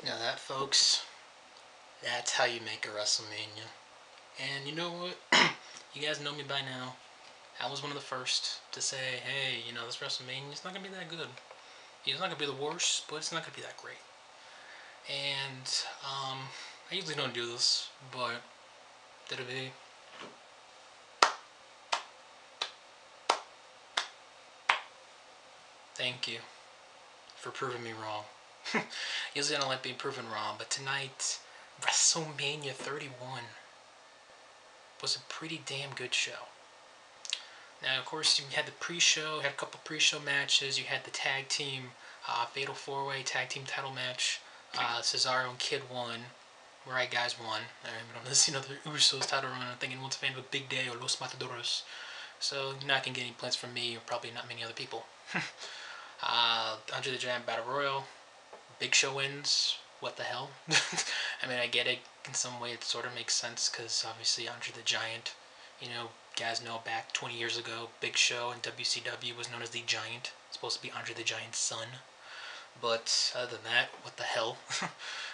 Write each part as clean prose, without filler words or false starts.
Now that, folks, that's how you make a WrestleMania. And you know what? You guys know me by now. I was one of the first to say, hey, this WrestleMania is not going to be that good. It's not going to be the worst, but it's not going to be that great. And I usually don't do this, but WWE. Thank you for proving me wrong. Usually I don't like being proven wrong, but tonight, WrestleMania 31 was a pretty damn good show. Now, of course, you had the pre-show, had a couple pre-show matches. You had the tag team, Fatal 4-Way tag team title match. Cesaro and Kid won. Right guys won. I'm going to see another Usos title run. I'm thinking once a fan of a Big Day or Los Matadores. So you're not going to get any plans from me or probably not many other people. Andre the Giant Battle Royal. Big Show wins. What the hell? I mean, I get it. In some way, it sort of makes sense because obviously Andre the Giant, guys know back 20 years ago, Big Show in WCW was known as the Giant. It's supposed to be Andre the Giant's son. But other than that, what the hell?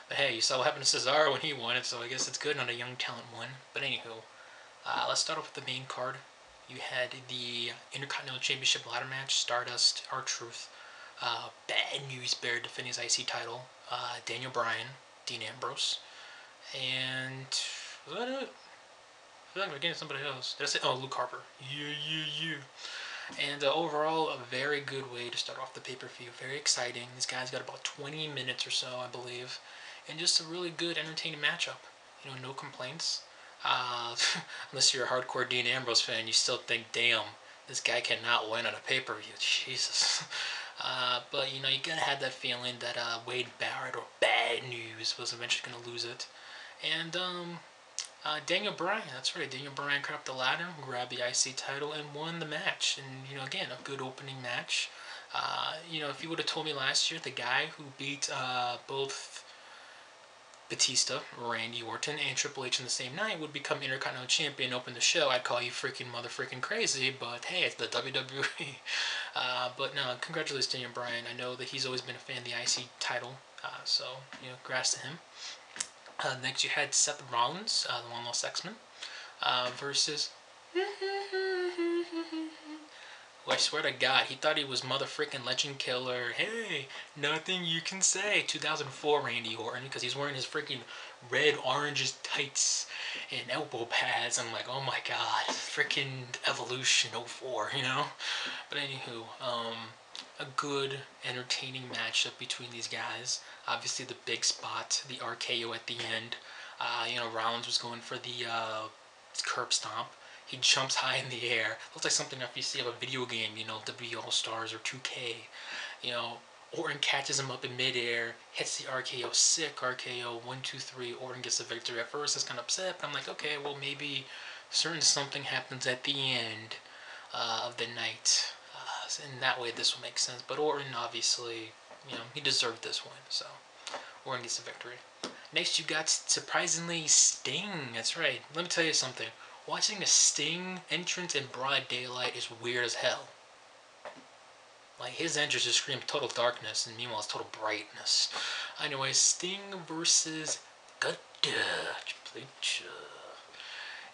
But hey, you saw what happened to Cesaro when he won it, so I guess it's good not a young talent won. But anywho, let's start off with the main card. You had the Intercontinental Championship ladder match, Stardust, R-Truth. Bad News Bear defending his IC title. Daniel Bryan, Dean Ambrose. And was that it? I feel like we're getting somebody else. Did I say? Oh, Luke Harper. Yeah. And overall, a very good way to start off the pay-per-view. Very exciting. These guys got about 20 minutes or so, I believe. And just a really good, entertaining matchup. No complaints. Unless you're a hardcore Dean Ambrose fan, you still think, damn, this guy cannot win on a pay-per-view. Jesus. But, you gotta have that feeling that Wade Barrett, or Bad News, was eventually gonna lose it. And, Daniel Bryan, that's right, Daniel Bryan crept up the ladder, grabbed the IC title, and won the match. And, again, a good opening match. If you would have told me last year the guy who beat both Batista, Randy Orton, and Triple H in the same night would become Intercontinental Champion and open the show, I'd call you freaking motherfreaking crazy, but hey, it's the WWE. But no, congratulations Daniel Bryan. I know that he's always been a fan of the IC title, so, congrats to him. Next you had Seth Rollins, the One Lost X-Men, versus... Well, I swear to God, he thought he was motherfucking Legend Killer. Hey, nothing you can say. 2004 Randy Orton, because he's wearing his freaking red oranges tights and elbow pads. I'm like, oh my God, freaking Evolution 04, But anywho, a good, entertaining matchup between these guys. Obviously, the big spot, the RKO at the end. Rollins was going for the curb stomp. He jumps high in the air. Looks like something if you see of a video game, WWE All-Stars or 2K. Orton catches him up in midair, hits the RKO, sick RKO, 1, 2, 3. Orton gets the victory. At first, I was kind of upset, but I'm like, okay, well, maybe something happens at the end of the night. In that way, this will make sense. But Orton, obviously, he deserved this win, so Orton gets the victory. Next, you got, surprisingly, Sting. That's right. Let me tell you something. Watching a Sting entrance in broad daylight is weird as hell. Like, his entrance just screams total darkness, and meanwhile it's total brightness. Anyway, Sting versus Good Dutch.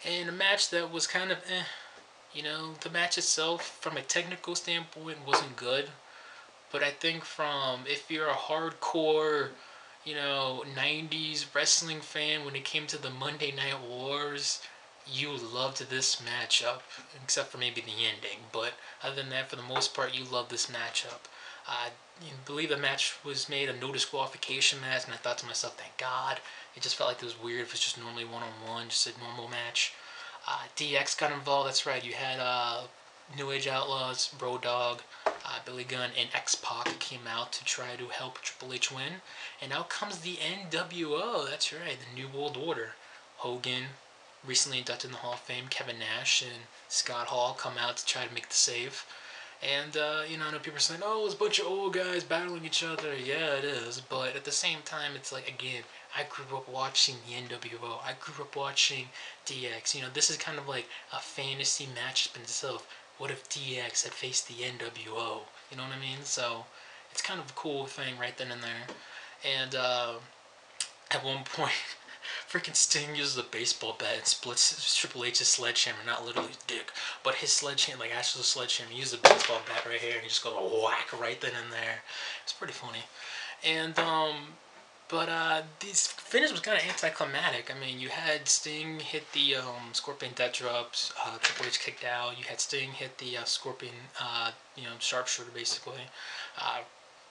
And a match that was kind of the match itself, from a technical standpoint, wasn't good. But I think if you're a hardcore, 90s wrestling fan, when it came to the Monday Night Wars, you loved this matchup, except for maybe the ending. But other than that, for the most part, you loved this matchup. I believe the match was made a no disqualification match, and I thought to myself, thank God. It just felt like it was weird if it's just normally one-on-one, just a normal match. DX got involved, that's right. You had New Age Outlaws, Road Dogg, Billy Gunn, and X-Pac came out to try to help Triple H win. And out comes the NWO, that's right, the New World Order. Hogan, recently inducted in the Hall of Fame, Kevin Nash and Scott Hall come out to try to make the save. And, I know people are saying, oh, it's a bunch of old guys battling each other. Yeah, it is. But at the same time, it's like, again, I grew up watching the NWO. I grew up watching DX. This is kind of like a fantasy matchup in itself. What if DX had faced the NWO? You know what I mean? So, it's kind of a cool thing right then and there. And, At one point, freaking Sting uses a baseball bat and splits Triple H's sledgehammer, not literally his dick, but his sledgehammer, like actual sledgehammer. He uses a baseball bat right here, and he just goes whack right then and there. It's pretty funny. And this finish was kind of anticlimactic. I mean, you had Sting hit the Scorpion death drops. Triple H kicked out. You had Sting hit the Scorpion, sharpshooter basically.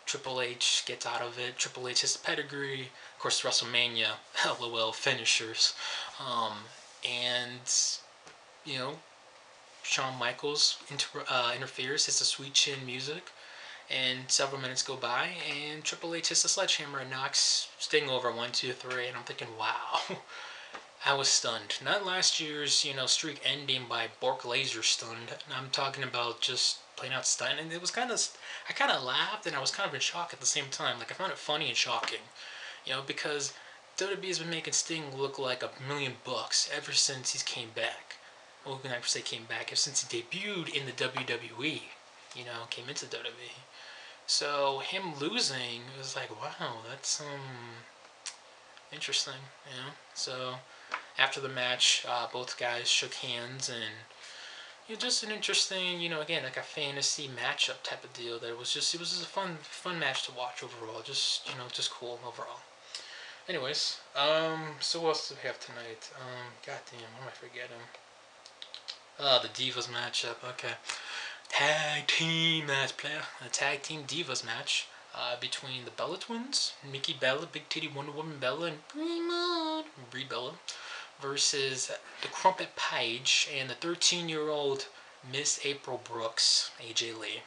Triple H gets out of it. Triple H hits the pedigree. Of course, WrestleMania, LOL finishers. And Shawn Michaels interferes, hits the sweet chin music. And several minutes go by, and Triple H hits the sledgehammer and knocks Sting over 1, 2, 3. And I'm thinking, wow, I was stunned. Not last year's streak ending by Bork Laser stunned. I'm talking about just plain out stunned. And it was I kind of laughed and I was kind of in shock at the same time. Like I found it funny and shocking, because WWE has been making Sting look like $1,000,000 ever since he came back. Well, when I say came back, ever since he debuted in the WWE. Came into WWE. So him losing, it was like, wow, that's interesting, So after the match, both guys shook hands, and just an interesting, again, like a fantasy matchup type of deal. That it was just a fun match to watch overall. Just cool overall. Anyways, so what else do we have tonight? Goddamn, what am I forgetting? The Divas matchup. Okay. Tag team match, player. A tag team Divas match between the Bella Twins, Nikki Bella, Big Titty Wonder Woman Bella, and Brie Bella, versus the Crumpet Page and the 13-year-old Miss April Brooks, AJ Lee.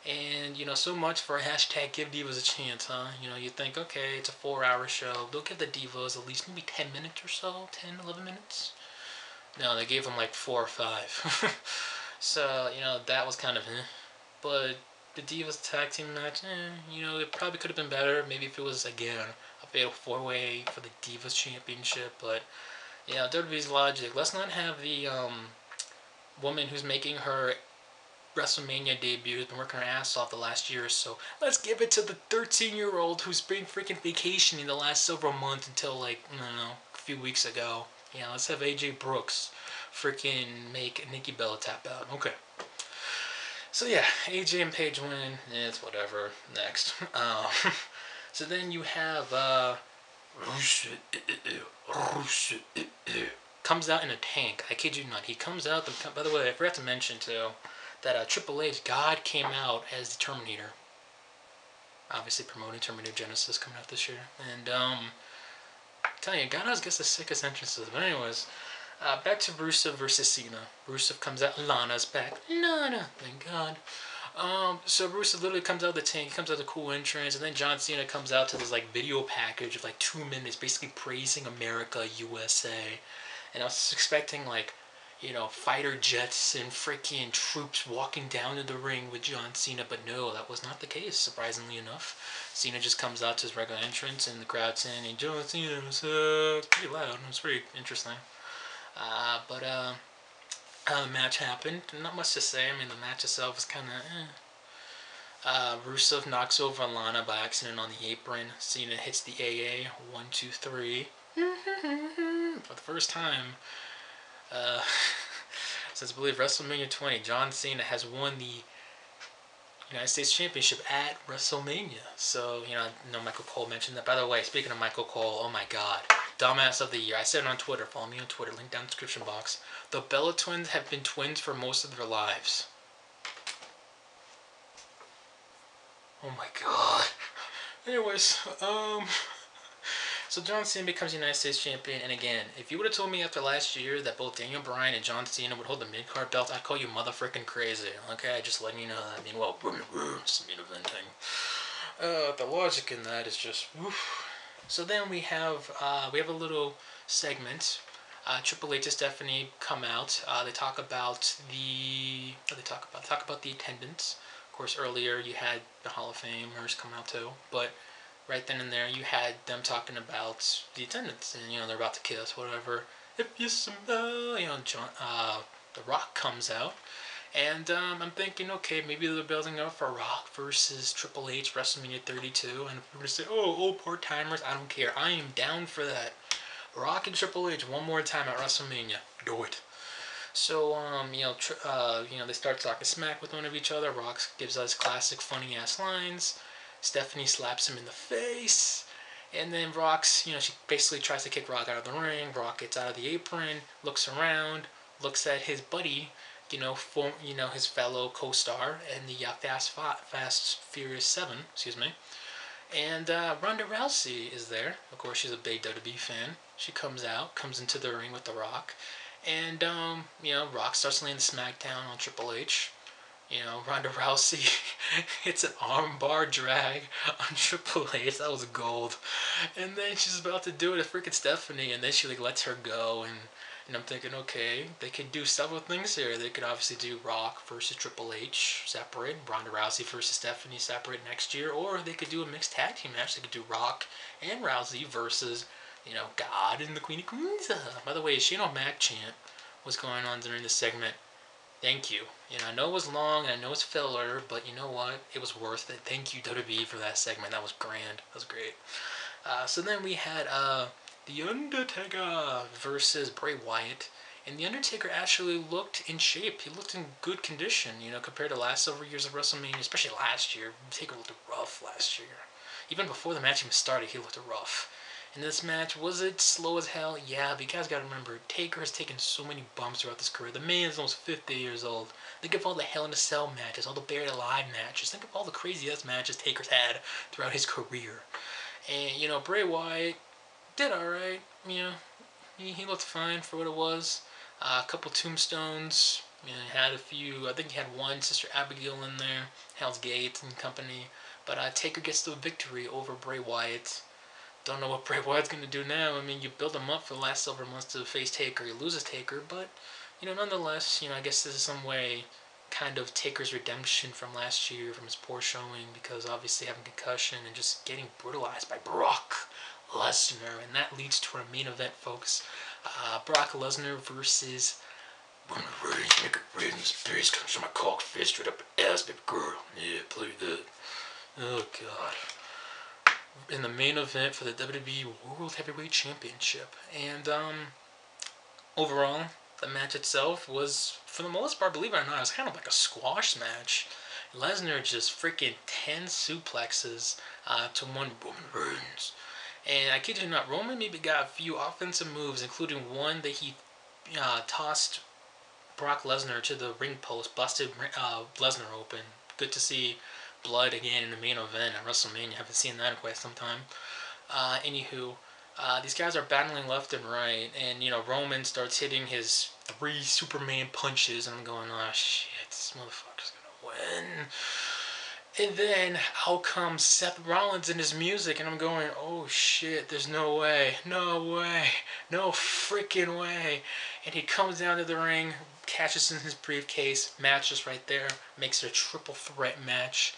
And, so much for a hashtag Give Divas a Chance, huh? You think, okay, it's a 4-hour show. They'll give the Divas at least maybe 10 minutes or so, 10, 11 minutes. No, they gave them like 4 or 5. So, that was kind of But the Divas tag team match, it probably could have been better. Maybe if it was, again, a fatal 4-way for the Divas Championship. But, WWE's logic. Let's not have the woman who's making her WrestleMania debut, who's been working her ass off the last year or so. Let's give it to the 13-year-old who's been freaking vacationing the last several months until, like, I don't know, a few weeks ago. Let's have AJ Brooks freaking make Nikki Bella tap out. Okay. So yeah, AJ and Paige win. It's whatever. Next. So then you have comes out in a tank. I kid you not. He comes out. By the way, I forgot to mention too that Triple H God came out as the Terminator. Obviously promoting Terminator Genesis coming out this year, and I'm telling you, God always gets the sickest entrances. But anyways. Back to Rusev versus Cena. Rusev comes out. Lana's back. Lana. Thank God. So Rusev literally comes out of the tank. He comes out with a cool entrance. And then John Cena comes out to this video package of 2 minutes basically praising America, USA. And I was expecting fighter jets and freaking troops walking down to the ring with John Cena. But no, that was not the case, surprisingly enough. Cena just comes out to his regular entrance and the crowd's saying, John Cena, what's up? It's pretty loud. It's pretty interesting. The match happened. Not much to say. I mean, the match itself was kind of Rusev knocks over Lana by accident on the apron. Cena hits the AA. 1, 2, 3. For the first time since I believe WrestleMania 20, John Cena has won the United States Championship at WrestleMania. So, I know Michael Cole mentioned that. By the way, speaking of Michael Cole, oh my God. Dumbass of the year. I said it on Twitter. Follow me on Twitter. Link down in the description box. The Bella Twins have been twins for most of their lives. Oh my God. Anyways, so John Cena becomes United States Champion, and again, if you would have told me after last year that both Daniel Bryan and John Cena would hold the mid-card belt, I'd call you motherfucking crazy. Okay, just letting you know that. I mean, well, just eventing. The logic in that is just, oof. So then we have a little segment. Triple H and Stephanie come out. They talk about the attendance. Of course, earlier you had the Hall of Famers come out too, but right then and there you had them talking about the attendance, and they're about to kiss, whatever. If you smell, John, The Rock comes out, And I'm thinking, okay, maybe they're building up for Rock versus Triple H WrestleMania 32. And if we're going to say, oh, old part-timers, I don't care. I am down for that. Rock and Triple H one more time at WrestleMania. Do it. So, they start talking smack with one of each other. Rock gives us classic funny-ass lines. Stephanie slaps him in the face. And then she basically tries to kick Rock out of the ring. Rock gets out of the apron, looks around, looks at his buddy, his fellow co-star in the Fast Furious 7, And Ronda Rousey is there. Of course, she's a big WWE fan. She comes into the ring with The Rock. And, Rock starts laying the smackdown on Triple H. Ronda Rousey hits an armbar drag on Triple H. That was gold. And then she's about to do it to freaking Stephanie, and then she lets her go. And I'm thinking, okay, they could do several things here. They could obviously do Rock versus Triple H separate, Ronda Rousey versus Stephanie separate next year, or they could do a mixed tag team match. They could do Rock and Rousey versus, God and the Queen of Queens. By the way, Shane Mac chant was going on during this segment. Thank you. I know it was long, and I know it's filler, but you know what? It was worth it. Thank you, WWE, for that segment. That was grand. That was great. So then we had The Undertaker versus Bray Wyatt. And The Undertaker actually looked in shape. He looked in good condition, compared to last several years of WrestleMania, especially last year. Taker looked rough last year. Even before the match even started, he looked rough. In this match, was it slow as hell? Yeah, but you guys gotta remember, Taker has taken so many bumps throughout his career. The man is almost 50 years old. Think of all the Hell in a Cell matches, all the Buried Alive matches. Think of all the crazy-ass matches Taker's had throughout his career. And, Bray Wyatt did alright. He looked fine for what it was. A couple tombstones. Had a few, I think he had one Sister Abigail in there. Hell's Gate and company. But Taker gets the victory over Bray Wyatt. Don't know what Bray Wyatt's going to do now. You build him up for the last several months to face Taker. He loses Taker, but, nonetheless, I guess this is some way kind of Taker's redemption from last year, from his poor showing, because obviously having concussion and just getting brutalized by Brock Lesnar. And that leads to our main event, folks. Brock Lesnar versus Roman Reigns. Make it Reigns' face comes from my cock fist straight up the ass, baby girl. Yeah, play that. Oh, God. In the main event for the WWE World Heavyweight Championship. And overall, the match itself was, for the most part, believe it or not, it was kind of like a squash match. Lesnar just freaking 10 suplexes to one Roman Reigns. And I kid you not, Roman maybe got a few offensive moves, including one that he tossed Brock Lesnar to the ring post, busted Lesnar open. Good to see blood again in the main event at WrestleMania. I haven't seen that in quite some time. Anywho, these guys are battling left and right, and Roman starts hitting his 3 Superman punches, and I'm going, oh shit, this motherfucker's gonna win. And then out comes Seth Rollins and his music, and I'm going, oh shit, there's no way, no freaking way. And he comes down to the ring, catches in his briefcase, matches right there, makes it a triple threat match.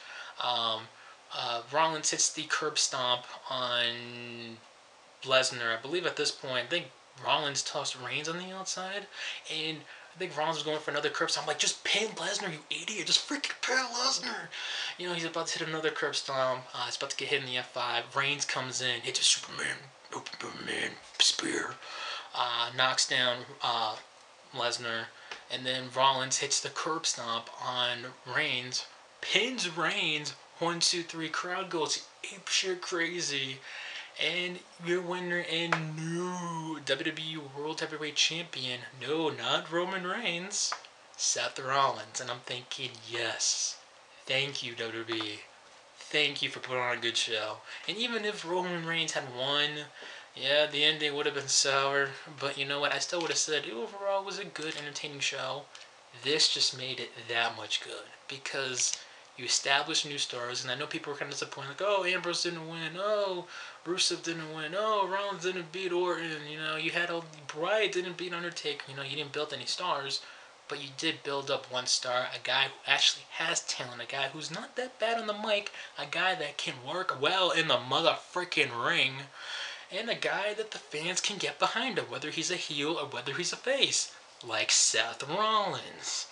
Rollins hits the curb stomp on Lesnar. I believe at this point, I think Rollins tossed Reigns on the outside, and I think Rollins was going for another curb stomp. I'm like, just pin Lesnar, you idiot! Just freaking pin Lesnar! He's about to hit another curb stomp. He's about to get hit in the F5. Reigns comes in, hits a Superman spear, knocks down Lesnar, and then Rollins hits the curb stomp on Reigns, pins Reigns. 1, 2, 3, crowd goes apeshit crazy, and your winner and new WWE World Heavyweight Champion, no, not Roman Reigns, Seth Rollins. And I'm thinking, yes, thank you, WWE. Thank you for putting on a good show. And even if Roman Reigns had won, yeah, the ending would have been sour, but you know what, I still would have said overall it was a good, entertaining show. This just made it that much good, because you establish new stars, and I know people were kind of disappointed, like, oh, Ambrose didn't win, oh, Rusev didn't win, oh, Rollins didn't beat Orton, you had Bray didn't beat Undertaker, you didn't build any stars, but you did build up one star, a guy who actually has talent, a guy who's not that bad on the mic, a guy that can work well in the motherfucking ring, and a guy that the fans can get behind him, whether he's a heel or whether he's a face, like Seth Rollins.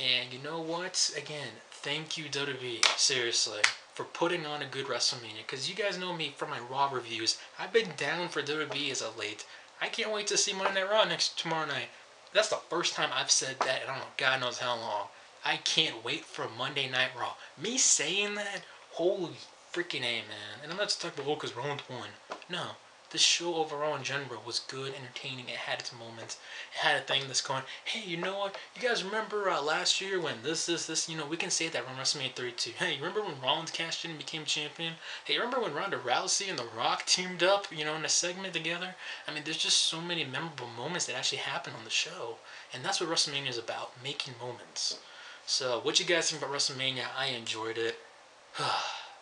And you know what? Again, thank you WWE, seriously, for putting on a good WrestleMania. Because you guys know me from my Raw reviews. I've been down for WWE as of late. I can't wait to see Monday Night Raw tomorrow night. That's the first time I've said that in I don't know, God knows how long. I can't wait for Monday Night Raw. Me saying that, holy freaking A, man. And I'm not just talking about, oh, because Rollins won. No. The show overall in general was good, entertaining. It had its moments. It had a thing that's going, hey, you know what? You guys remember last year when this, you know, we can say that from WrestleMania 32. Hey, you remember when Rollins cashed in and became champion? Hey, you remember when Ronda Rousey and The Rock teamed up, you know, in a segment together? I mean, there's just so many memorable moments that actually happen on the show. And that's what WrestleMania is about, making moments. So, what you guys think about WrestleMania? I enjoyed it.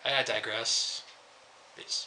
I digress. Peace.